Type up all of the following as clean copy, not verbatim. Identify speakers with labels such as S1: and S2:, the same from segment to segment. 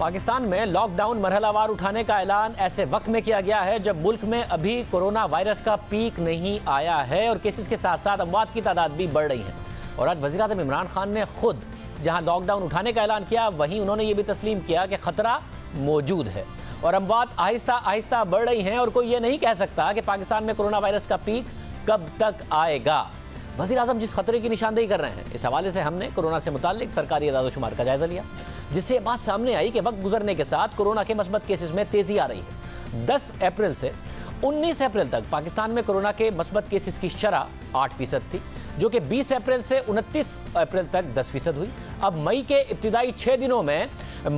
S1: पाकिस्तान में लॉकडाउन मरहलावार उठाने का ऐलान ऐसे वक्त में किया गया है जब मुल्क में अभी कोरोना वायरस का पीक नहीं आया है और केसेस के साथ साथ अमवात की तादाद भी बढ़ रही है। और आज वज़ीर-ए-आज़म इमरान खान ने खुद जहां लॉकडाउन उठाने का ऐलान किया, वहीं उन्होंने ये भी तस्लीम किया कि खतरा मौजूद है और अमवात आहिस्ता आहिस्ता बढ़ रही हैं और कोई ये नहीं कह सकता कि पाकिस्तान में कोरोना वायरस का पीक कब तक आएगा। वज़ीर-ए-आज़म जिस खतरे की निशानदेही कर रहे हैं, इस हवाले से हमने कोरोना से मुताल्लिक सरकारी अदाद-ओ-शुमार का जायजा लिया, जिससे बात सामने आई कि वक्त गुजरने के साथ कोरोना के मस्बत केसेस में तेजी आ रही है। 10 अप्रैल से 19 अप्रैल तक पाकिस्तान में कोरोना के मस्बत केसेस की शरह 8% थी, जो कि 20 अप्रैल से 29 अप्रैल तक 10% हुई। अब मई के इब्तिदाई 6 दिनों में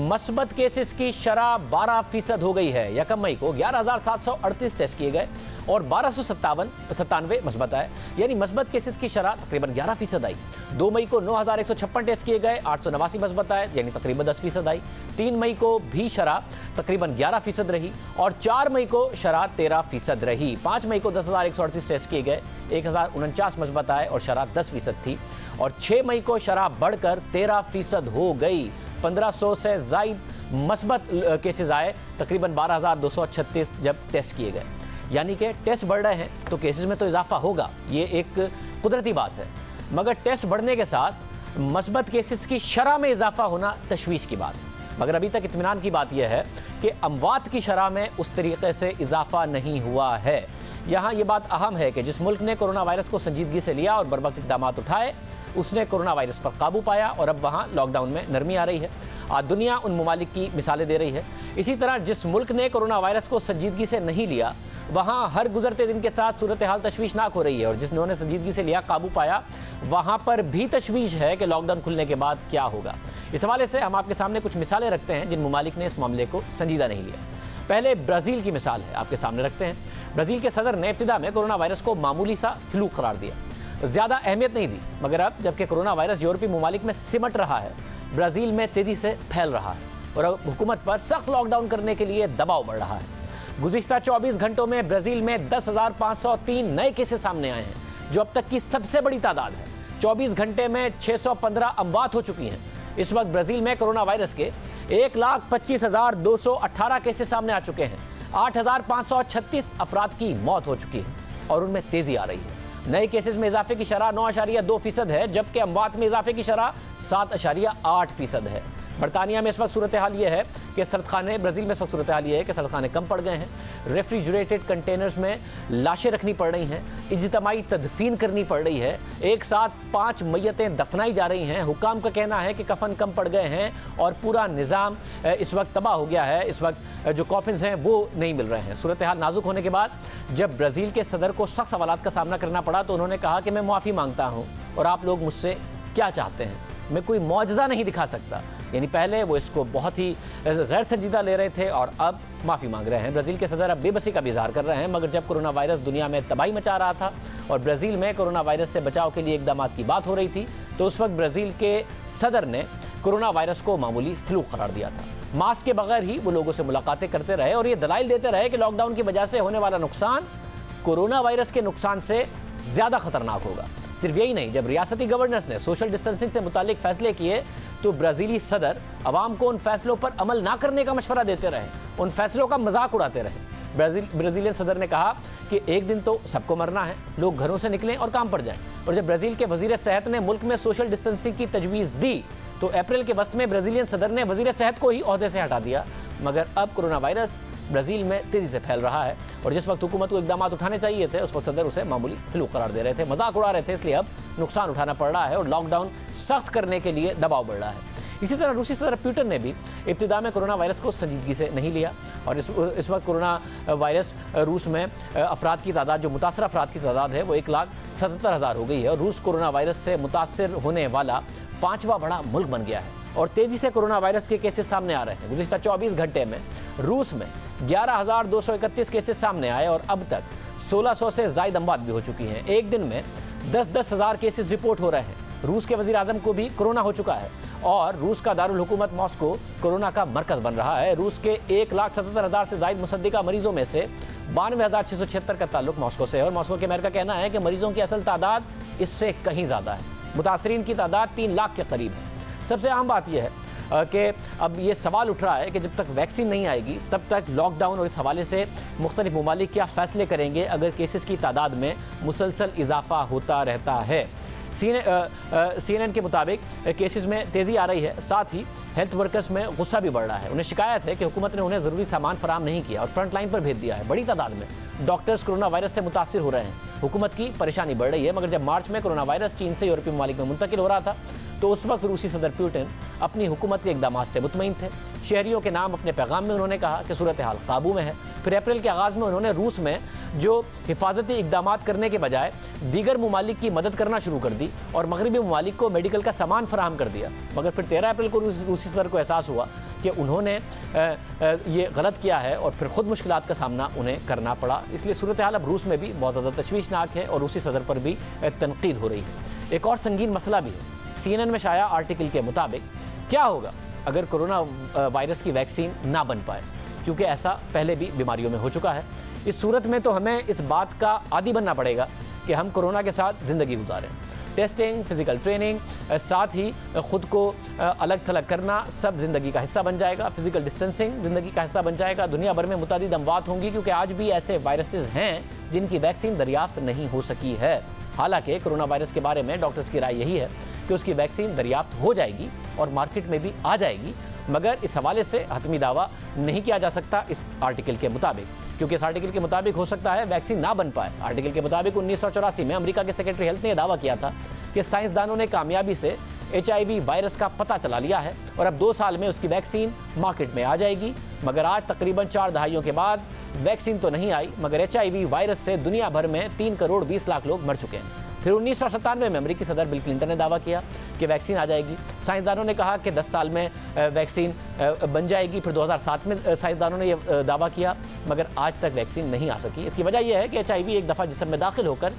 S1: मस्बत केसेस की शरह 12% हो गई है। यकम मई को 11,738 टेस्ट किए गए और 1297 मस्बत आए, यानी मस्बत केसेस की शरह तकरीबन 11% आई। 2 मई को 9,156 टेस्ट किए गए, 889 मस्बत आए, यानी तकरीबन 10% आई। 3 मई को भी शरह तकरीबन 11% रही और 4 मई को शरह 13% रही। 5 मई को 10,138 टेस्ट किए गए, 1,049 मस्बत आए और शरह 10% थी और 6 मई को शरह बढ़कर 13% हो गई। 1500 से ज़ायद मस्बत केसेस आए, तकरीबन 12,236 जब टेस्ट किए गए। यानी कि टेस्ट बढ़ रहे हैं तो केसेस में तो इजाफा होगा, ये एक कुदरती बात है, मगर टेस्ट बढ़ने के साथ मस्बत केसेस की शरह में इजाफा होना तशवीश की बात है। मगर अभी तक इत्मीनान की बात यह है कि अमवात की शरह में उस तरीके से इजाफा नहीं हुआ है। यहाँ ये बात अहम है कि जिस मुल्क ने कोरोना वायरस को संजीदगी से लिया और बरवक्त इक़दाम उठाए, उसने कोरोना वायरस पर काबू पाया और अब वहाँ लॉकडाउन में नरमी आ रही है। आज दुनिया उन ममालिक की मिसालें दे रही है। इसी तरह जिस मुल्क ने कोरोना वायरस को संजीदगी से नहीं लिया, वहाँ हर गुजरते दिन के साथ सूरत हाल तशवीशनाक हो रही है और जिन्होंने संजीदगी से लिया, काबू पाया, वहाँ पर भी तशवीश है कि लॉकडाउन खुलने के बाद क्या होगा। इस हवाले से हम आपके सामने कुछ मिसालें रखते हैं जिन ममालिक ने इस मामले को संजीदा नहीं लिया। पहले ब्राज़ील की मिसाल है, आपके सामने रखते हैं। ब्राज़ील के सदर ने इब्तिदा में कोरोना वायरस को मामूली सा फ्लू करार दिया, ज़्यादा अहमियत नहीं दी, मगर अब जबकि कोरोना वायरस यूरोपीय ममालिक में सिमट रहा है, ब्राज़ील में तेज़ी से फैल रहा है और अब हुकूमत पर सख्त लॉकडाउन करने के लिए दबाव बढ़ रहा है। गुज़िश्ता 24 घंटों में ब्राज़ील में 10,503 नए केसेस सामने आए हैं, जो अब तक की सबसे बड़ी तादाद है। 24 घंटे में 615 अमवात हो चुकी हैं। इस वक्त ब्राज़ील में कोरोना वायरस के 1,25,218 केसेस सामने आ चुके हैं। 8,536 अफराद की मौत हो चुकी है और उनमें तेज़ी आ रही है। नए केसेस में इजाफे की शरह 9.2% है, जबकि अमवात में इजाफे की शरह 7.8% है। बरतानिया में इस वक्त सूरत हाल ये है कि सरदखाने, ब्राज़ील में इस वक्त सूरत हाल ये है कि सरदखाने कम पड़ गए हैं। रेफ्रिजरेटेड कंटेनर्स में लाशें रखनी पड़ रही हैं, इज्तिमाई तदफीन करनी पड़ रही है, एक साथ 5 मैयतें दफनाई जा रही हैं। हुकाम का कहना है कि कफन कम पड़ गए हैं और पूरा निज़ाम इस वक्त तबाह हो गया है। इस वक्त जो कॉफिन्स हैं वो नहीं मिल रहे हैं। सूरत हाल नाजुक होने के बाद जब ब्राज़ील के सदर को सख्त सवालात का सामना करना पड़ा तो उन्होंने कहा कि मैं माफ़ी मांगता हूँ और आप लोग मुझसे क्या चाहते हैं, मैं कोई मौजज़ा नहीं दिखा सकता। यानी पहले वो इसको बहुत ही गैर संजीदा ले रहे थे और अब माफ़ी मांग रहे हैं। ब्राज़ील के सदर अब बेबसी का भी इज़हार कर रहे हैं, मगर जब कोरोना वायरस दुनिया में तबाही मचा रहा था और ब्राज़ील में कोरोना वायरस से बचाव के लिए इक़दाम की बात हो रही थी, तो उस वक्त ब्राज़ील के सदर ने कोरोना वायरस को मामूली फ्लू करार दिया था। मास्क के बगैर ही वो लोगों से मुलाकातें करते रहे और ये दलाइल देते रहे कि लॉकडाउन की वजह से होने वाला नुकसान कोरोना वायरस के नुकसान से ज़्यादा खतरनाक होगा। सिर्फ यही नहीं, जब रियासती गवर्नर्स ने सोशल डिस्टेंसिंग से मुतालिक फैसले किए तो ब्राज़ीली सदर अवाम को उन फैसलों पर अमल ना करने का मशवरा देते रहे, उन फैसलों का मजाक उड़ाते रहे। ब्राज़ीलियन सदर ने कहा कि एक दिन तो सबको मरना है, लोग घरों से निकलें और काम पर जाएं। और जब ब्राज़ील के वज़ीर सेहत ने मुल्क में सोशल डिस्टेंसिंग की तजवीज़ दी तो अप्रैल के वक्त में ब्राज़ीलियन सदर ने वज़ीर सेहत को ही ओहदे से हटा दिया। मगर अब कोरोना वायरस ब्राज़ील में तेज़ी से फैल रहा है और जिस वक्त हुकूमत को इक़दाम उठाने चाहिए थे, उस वक्त सदर उसे मामूली फ्लू करार दे रहे थे, मजाक उड़ा रहे थे। इसलिए अब नुकसान उठाना पड़ रहा है और लॉकडाउन सख्त करने के लिए दबाव बढ़ रहा है। इसी तरह रूसी सदर पुतिन ने भी इब्तिदा में कोरोना वायरस को संजीदगी से नहीं लिया और इस वक्त कोरोना वायरस रूस में अफराद की तादाद, जो मुतासर अफराद की तादाद है, वो 1,77,000 हो गई है और रूस कोरोना वायरस से मुतासर होने वाला 5वां बड़ा मुल्क बन गया है और तेज़ी से कोरोना वायरस के केसेस सामने आ रहे हैं। गुज़िश्ता 24 घंटे में रूस में 11,231 केसेस सामने आए और अब तक 1,600 से ज़ायद अमवात भी हो चुकी हैं। एक दिन में 10-10 हज़ार केसेस रिपोर्ट हो रहे हैं। रूस के वज़ीर आज़म को भी कोरोना हो चुका है और रूस का दारुल हुकूमत मॉस्को कोरोना का मरकज़ बन रहा है। रूस के 1,77,000 से ज़ायद मुसद्दिका मरीजों में से 92,676 का ताल्लुक मॉस्को से है और मॉस्को के मेयर का कहना है कि मरीजों की असल तादाद इससे कहीं ज़्यादा है। मुतासरीन की तादाद 3 लाख के करीब है। सबसे अहम बात यह है कि अब ये सवाल उठ रहा है कि जब तक वैक्सीन नहीं आएगी तब तक लॉकडाउन, और इस हवाले से मुख्तलिफ ममालिक क्या फैसले करेंगे अगर केसेस की तादाद में मुसलसल इजाफा होता रहता है। CNN के मुताबिक केसेस में तेज़ी आ रही है, साथ ही हेल्थ वर्कर्स में गुस्सा भी बढ़ रहा है। उन्हें शिकायत है कि हुकूमत ने उन्हें ज़रूरी सामान फराम नहीं किया और फ्रंट लाइन पर भेज दिया है। बड़ी तादाद में डॉक्टर्स कोरोना वायरस से मुतासिर हो रहे हैं। हुकूमत की परेशानी बढ़ रही है, मगर जब मार्च में कोरोना वायरस चीन से यूरोपीय ममालिक में मुंतकिल हो रहा था तो उस वक्त रूसी सदर पुतिन अपनी हुकूमत के इकदामात से मुतमईन थे। शहरियों के नाम अपने पैगाम में उन्होंने कहा कि सूरत हाल काबू में है। फिर अप्रैल के आगाज़ में उन्होंने रूस में जो हिफाजती इकदामात करने के बजाय दीगर ममालिक की मदद करना शुरू कर दी और मगरबी ममालिक को मेडिकल का सामान फराहम कर दिया। मगर फिर 13 अप्रैल को रूसी सदर को एहसास हुआ कि उन्होंने ये गलत किया है और फिर खुद मुश्किलात का सामना उन्हें करना पड़ा। इसलिए सूरत हाल अब रूस में भी बहुत ज़्यादा तशवीशनाक है और रूसी सदर पर भी तनकीद हो रही है। एक और संगीन मसला भी है। CNN में शाया आर्टिकल के मुताबिक क्या होगा अगर कोरोना वायरस की वैक्सीन ना बन पाए, क्योंकि ऐसा पहले भी बीमारियों में हो चुका है। इस सूरत में तो हमें इस बात का आदी बनना पड़ेगा कि हम कोरोना के साथ ज़िंदगी गुजारें। टेस्टिंग, फिजिकल ट्रेनिंग, साथ ही ख़ुद को अलग थलग करना सब ज़िंदगी का हिस्सा बन जाएगा। फिजिकल डिस्टेंसिंग ज़िंदगी का हिस्सा बन जाएगा। दुनिया भर में मुतादिद अमवात होंगी, क्योंकि आज भी ऐसे वायरसेस हैं जिनकी वैक्सीन दरियाफ्त नहीं हो सकी है। हालांकि कोरोना वायरस के बारे में डॉक्टर्स की राय यही है कि उसकी वैक्सीन दरियाफ्त हो जाएगी और मार्केट में भी आ जाएगी, मगर इस हवाले से हतमी दावा नहीं किया जा सकता इस आर्टिकल के मुताबिक, क्योंकि इस आर्टिकल के मुताबिक हो सकता है वैक्सीन ना बन पाए। आर्टिकल के मुताबिक 1984 में अमेरिका के सेक्रेटरी हेल्थ ने यह दावा किया था कि साइंसदानों ने कामयाबी से HIV वायरस का पता चला लिया है और अब 2 साल में उसकी वैक्सीन मार्केट में आ जाएगी। मगर आज तकरीबन 4 दहाइयों के बाद वैक्सीन तो नहीं आई, मगर HIV वायरस से दुनिया भर में 3 करोड़ 20 लाख लोग मर चुके हैं। फिर 1997 में अमेरिकी सदर बिल क्लिंटन ने दावा किया कि वैक्सीन आ जाएगी। साइंसदानों ने कहा कि 10 साल में वैक्सीन बन जाएगी। फिर 2007 में साइंसदानों ने यह दावा किया, मगर आज तक वैक्सीन नहीं आ सकी। इसकी वजह यह है कि HIV एक दफ़ा जिस्म में दाखिल होकर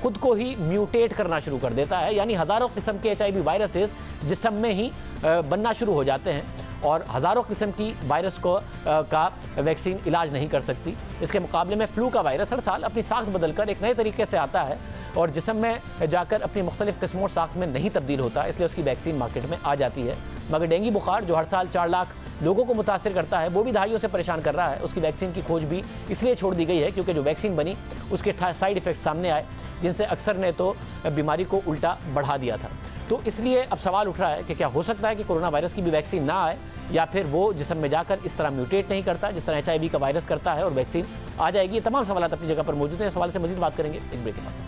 S1: खुद को ही म्यूटेट करना शुरू कर देता है, यानी हज़ारों किस्म के HIV वायरसेस जिस्म में ही बनना शुरू हो जाते हैं और हज़ारों किस्म की वायरस का वैक्सीन इलाज नहीं कर सकती। इसके मुकाबले में फ्लू का वायरस हर साल अपनी साख्त बदलकर एक नए तरीके से आता है और जिस्म में जाकर अपनी मुख्तलिफ किस्मों साख्त में नहीं तब्दील होता, इसलिए उसकी वैक्सीन मार्केट में आ जाती है। मगर डेंगू बुखार जो हर साल 4 लाख लोगों को मुतासिर करता है, वो भी दहाइयों से परेशान कर रहा है। उसकी वैक्सीन की खोज भी इसलिए छोड़ दी गई है क्योंकि जो वैक्सीन बनी उसके साइड इफ़ेक्ट सामने आए, जिनसे अक्सर ने तो बीमारी को उल्टा बढ़ा दिया था। तो इसलिए अब सवाल उठ रहा है कि क्या हो सकता है कि कोरोना वायरस की भी वैक्सीन ना आए, या फिर वो जिस्म में जाकर इस तरह म्यूटेट नहीं करता जिस तरह HIV का वायरस करता है और वैक्सीन आ जाएगी। ये तमाम सवाल अपनी जगह पर मौजूद हैं। इस सवाल से मजीद बात करेंगे एक ब्रेक के बाद।